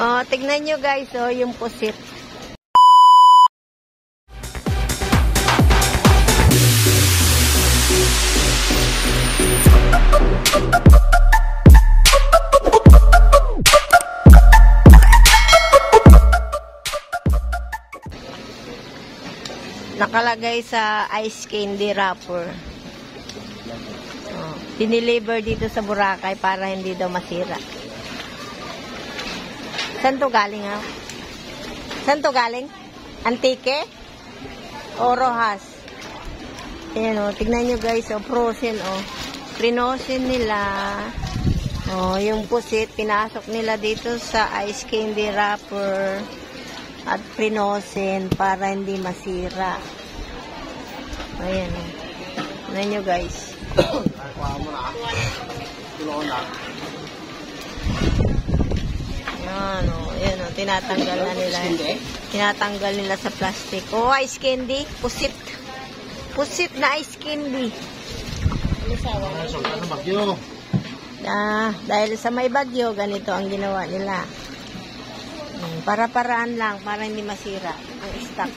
Oh, tignan nyo guys, oh, yung pusit. Nakalagay sa ice candy wrapper. Oh, dineliver dito sa Boracay para hindi daw masira. Saan to galing, ha? Saan to galing? Antique? O Rojas? Ayan, oh. Tignan nyo guys, oh. Frozen, oh. Prinosen nila. Oh, yung pusit, pinasok nila dito sa ice candy wrapper. At prinosen para hindi masira. Ayan, oh. Tignan nyo guys. Ano, yan o, tinatanggal na nila. Tinatanggal nila sa plastic. Oh, ice candy. Pusit. Pusit na ice candy. Dahil sa may bagyo, ganito ang ginawa nila. Para-paraan lang, para hindi masira ang stock.